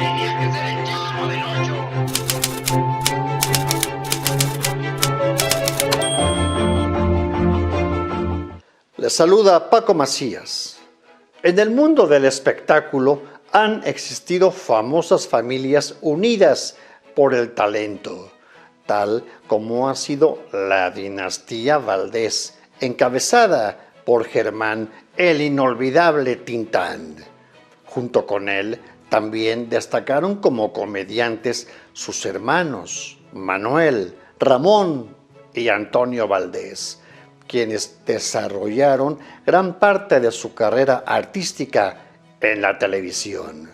Tenía que ser el Chavo del Ocho. Les saluda Paco Macías. En el mundo del espectáculo han existido famosas familias unidas por el talento, tal como ha sido la dinastía Valdés, encabezada por Germán el inolvidable Tintán. Junto con él también destacaron como comediantes sus hermanos Manuel, Ramón y Antonio Valdés, quienes desarrollaron gran parte de su carrera artística en la televisión.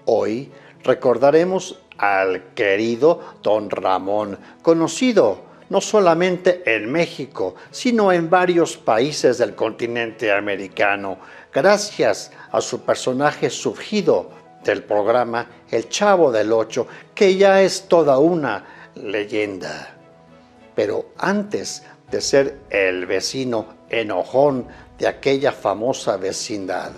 Hoy recordaremos al querido Don Ramón, conocido no solamente en México, sino en varios países del continente americano, gracias a su personaje surgido del programa El Chavo del Ocho, que ya es toda una leyenda. Pero antes de ser el vecino enojón de aquella famosa vecindad,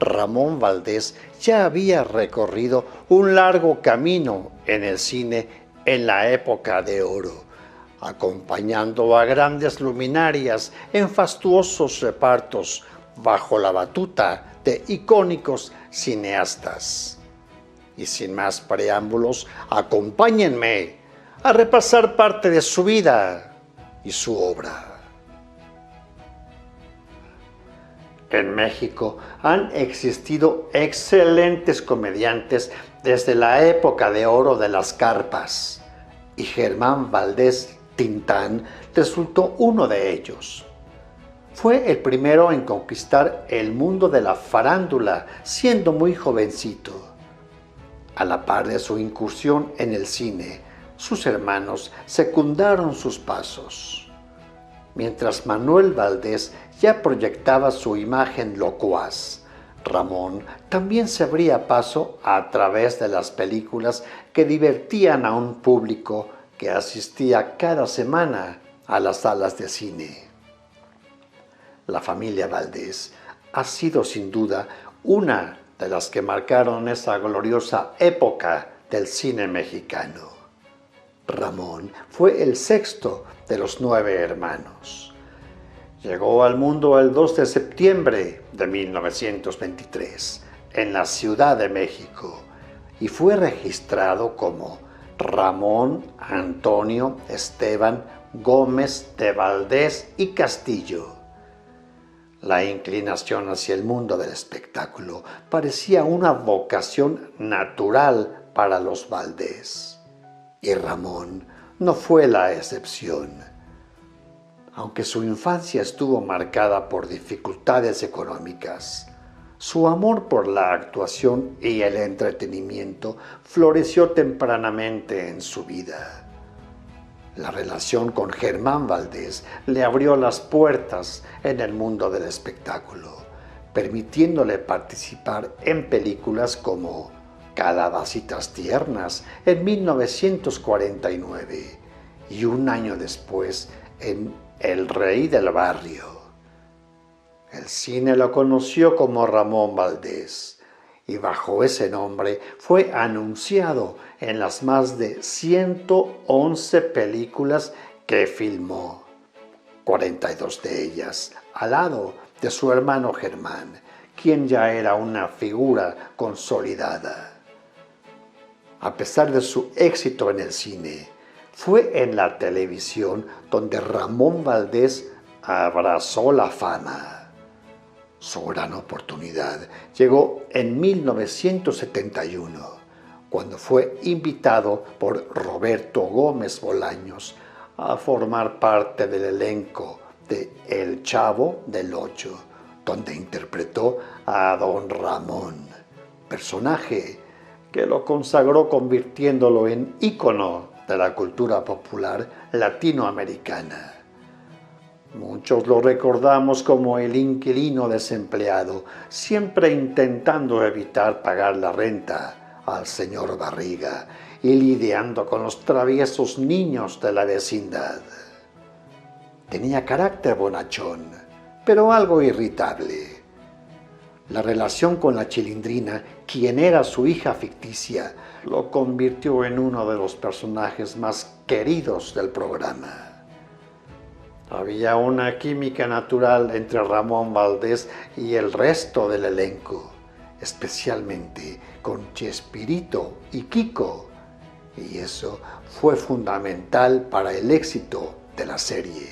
Ramón Valdés ya había recorrido un largo camino en el cine en la época de oro, acompañando a grandes luminarias en fastuosos repartos bajo la batuta de icónicos cineastas. Y sin más preámbulos, acompáñenme a repasar parte de su vida y su obra. En México han existido excelentes comediantes desde la época de oro de las carpas, y Germán Valdés Tintán resultó uno de ellos. Fue el primero en conquistar el mundo de la farándula siendo muy jovencito. A la par de su incursión en el cine, sus hermanos secundaron sus pasos. Mientras Manuel Valdés ya proyectaba su imagen locuaz, Ramón también se abría paso a través de las películas que divertían a un público que asistía cada semana a las salas de cine. La familia Valdés ha sido sin duda una de las que marcaron esa gloriosa época del cine mexicano. Ramón fue el sexto de los 9 hermanos. Llegó al mundo el 2 de septiembre de 1923 en la Ciudad de México y fue registrado como Ramón Antonio Esteban Gómez de Valdés y Castillo. La inclinación hacia el mundo del espectáculo parecía una vocación natural para los Valdés. Y Ramón no fue la excepción. Aunque su infancia estuvo marcada por dificultades económicas, su amor por la actuación y el entretenimiento floreció tempranamente en su vida. La relación con Germán Valdés le abrió las puertas en el mundo del espectáculo, permitiéndole participar en películas como Calabacitas Tiernas en 1949 y un año después en El Rey del Barrio. El cine lo conoció como Ramón Valdés y bajo ese nombre fue anunciado en las más de 111 películas que filmó, 42 de ellas al lado de su hermano Germán, quien ya era una figura consolidada. A pesar de su éxito en el cine, fue en la televisión donde Ramón Valdés abrazó la fama. Su gran oportunidad llegó en 1971, cuando fue invitado por Roberto Gómez Bolaños a formar parte del elenco de El Chavo del Ocho, donde interpretó a Don Ramón, personaje que lo consagró convirtiéndolo en ícono de la cultura popular latinoamericana. Muchos lo recordamos como el inquilino desempleado, siempre intentando evitar pagar la renta al señor Barriga y lidiando con los traviesos niños de la vecindad. Tenía carácter bonachón, pero algo irritable. La relación con la Chilindrina, quien era su hija ficticia, lo convirtió en uno de los personajes más queridos del programa. Había una química natural entre Ramón Valdés y el resto del elenco, especialmente con Chespirito y Kiko, y eso fue fundamental para el éxito de la serie.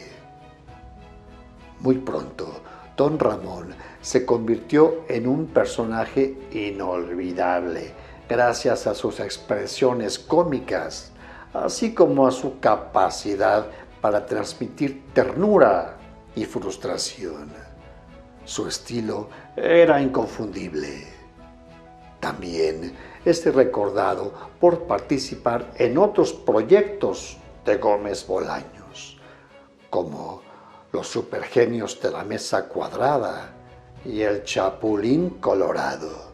Muy pronto, Don Ramón se convirtió en un personaje inolvidable gracias a sus expresiones cómicas, así como a su capacidad para transmitir ternura y frustración. Su estilo era inconfundible. También es recordado por participar en otros proyectos de Gómez Bolaños, como Los Supergenios de la Mesa Cuadrada y El Chapulín Colorado.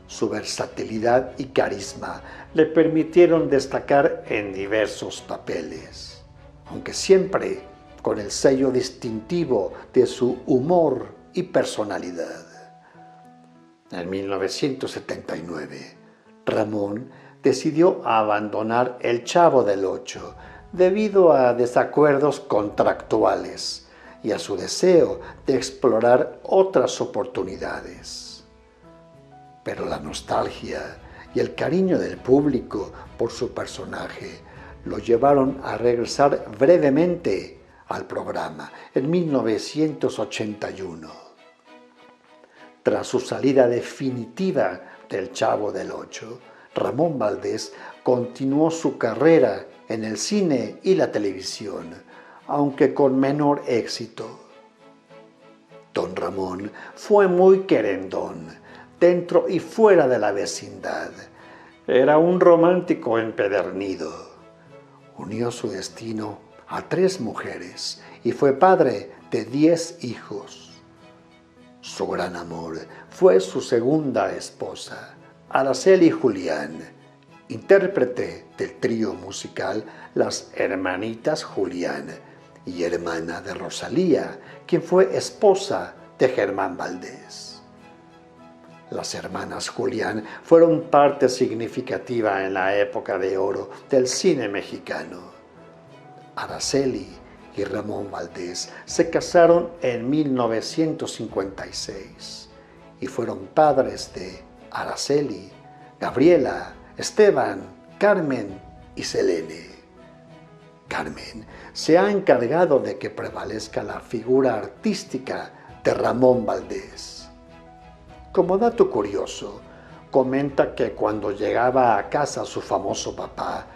Su versatilidad y carisma le permitieron destacar en diversos papeles, aunque siempre con el sello distintivo de su humor y personalidad. En 1979, Ramón decidió abandonar El Chavo del Ocho debido a desacuerdos contractuales y a su deseo de explorar otras oportunidades. Pero la nostalgia y el cariño del público por su personaje lo llevaron a regresar brevemente al programa en 1981. Tras su salida definitiva del Chavo del Ocho, Ramón Valdés continuó su carrera en el cine y la televisión, aunque con menor éxito. Don Ramón fue muy querendón, dentro y fuera de la vecindad. Era un romántico empedernido. Unió su destino a 3 mujeres y fue padre de 10 hijos. Su gran amor fue su segunda esposa, Araceli Julián, intérprete del trío musical Las Hermanitas Julián y hermana de Rosalía, quien fue esposa de Germán Valdés. Las hermanas Julián fueron parte significativa en la época de oro del cine mexicano. Araceli y Ramón Valdés se casaron en 1956 y fueron padres de Araceli, Gabriela, Esteban, Carmen y Selene. Carmen se ha encargado de que prevalezca la figura artística de Ramón Valdés. Como dato curioso, comenta que cuando llegaba a casa su famoso papá,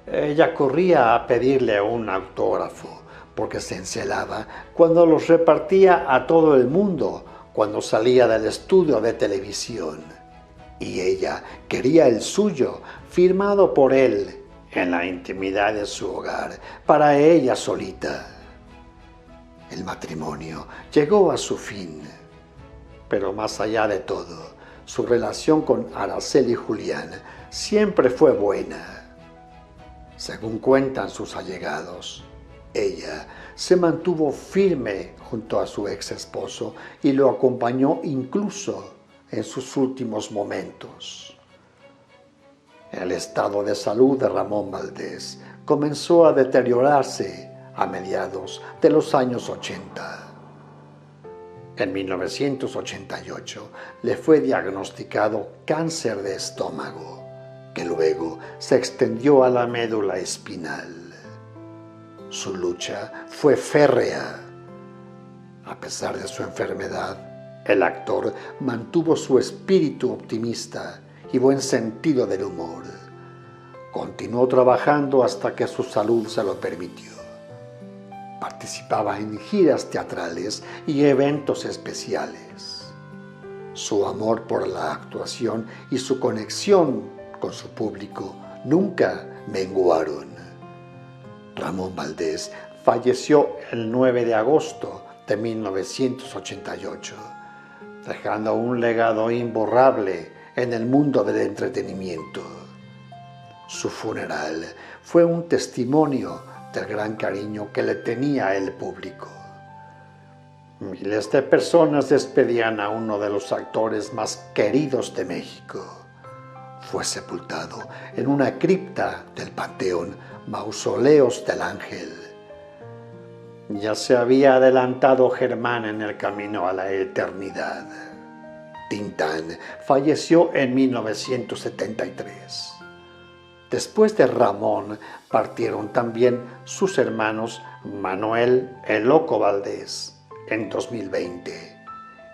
ella corría a pedirle un autógrafo, porque se encelaba cuando los repartía a todo el mundo cuando salía del estudio de televisión. Y ella quería el suyo, firmado por él, en la intimidad de su hogar, para ella solita. El matrimonio llegó a su fin, pero más allá de todo, su relación con Araceli Julián siempre fue buena. Según cuentan sus allegados, ella se mantuvo firme junto a su ex esposo y lo acompañó incluso en sus últimos momentos. El estado de salud de Ramón Valdés comenzó a deteriorarse a mediados de los años 80. En 1988 le fue diagnosticado cáncer de estómago, que luego se extendió a la médula espinal. Su lucha fue férrea. A pesar de su enfermedad, el actor mantuvo su espíritu optimista y buen sentido del humor. Continuó trabajando hasta que su salud se lo permitió. Participaba en giras teatrales y eventos especiales. Su amor por la actuación y su conexión con su público nunca menguaron. Ramón Valdés falleció el 9 de agosto de 1988, dejando un legado imborrable en el mundo del entretenimiento. Su funeral fue un testimonio del gran cariño que le tenía el público. Miles de personas despedían a uno de los actores más queridos de México. Fue sepultado en una cripta del Panteón Mausoleos del Ángel. Ya se había adelantado Germán en el camino a la eternidad. Tintán falleció en 1973. Después de Ramón partieron también sus hermanos Manuel el Loco Valdés en 2020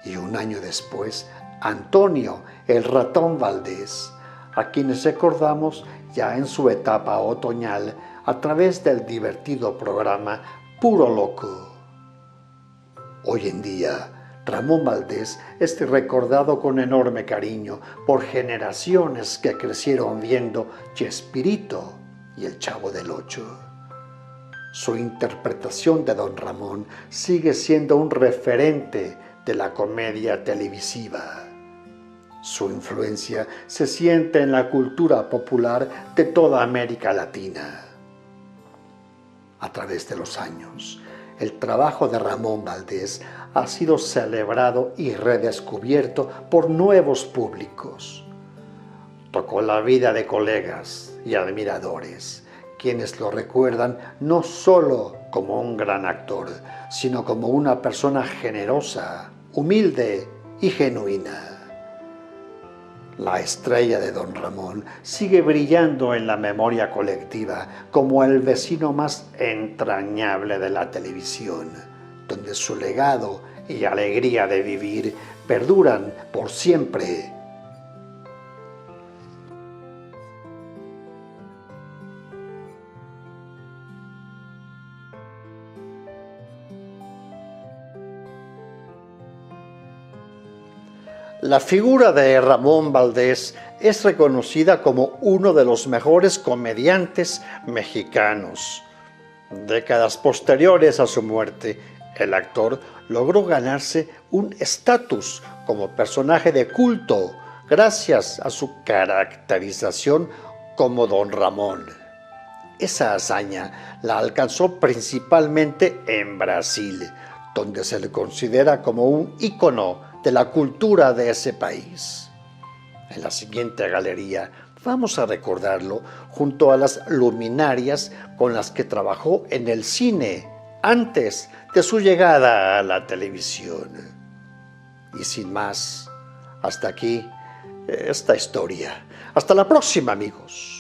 y un año después Antonio el Ratón Valdés, a quienes recordamos ya en su etapa otoñal a través del divertido programa Puro Loco. Hoy en día, Ramón Valdés es recordado con enorme cariño por generaciones que crecieron viendo Chespirito y El Chavo del Ocho. Su interpretación de Don Ramón sigue siendo un referente de la comedia televisiva. Su influencia se siente en la cultura popular de toda América Latina. A través de los años, el trabajo de Ramón Valdés ha sido celebrado y redescubierto por nuevos públicos. Tocó la vida de colegas y admiradores, quienes lo recuerdan no solo como un gran actor, sino como una persona generosa, humilde y genuina. La estrella de Don Ramón sigue brillando en la memoria colectiva como el vecino más entrañable de la televisión, donde su legado y alegría de vivir perduran por siempre. La figura de Ramón Valdés es reconocida como uno de los mejores comediantes mexicanos. Décadas posteriores a su muerte, el actor logró ganarse un estatus como personaje de culto gracias a su caracterización como Don Ramón. Esa hazaña la alcanzó principalmente en Brasil, donde se le considera como un ícono de la cultura de ese país. En la siguiente galería vamos a recordarlo junto a las luminarias con las que trabajó en el cine antes de su llegada a la televisión. Y sin más, hasta aquí esta historia. Hasta la próxima, amigos.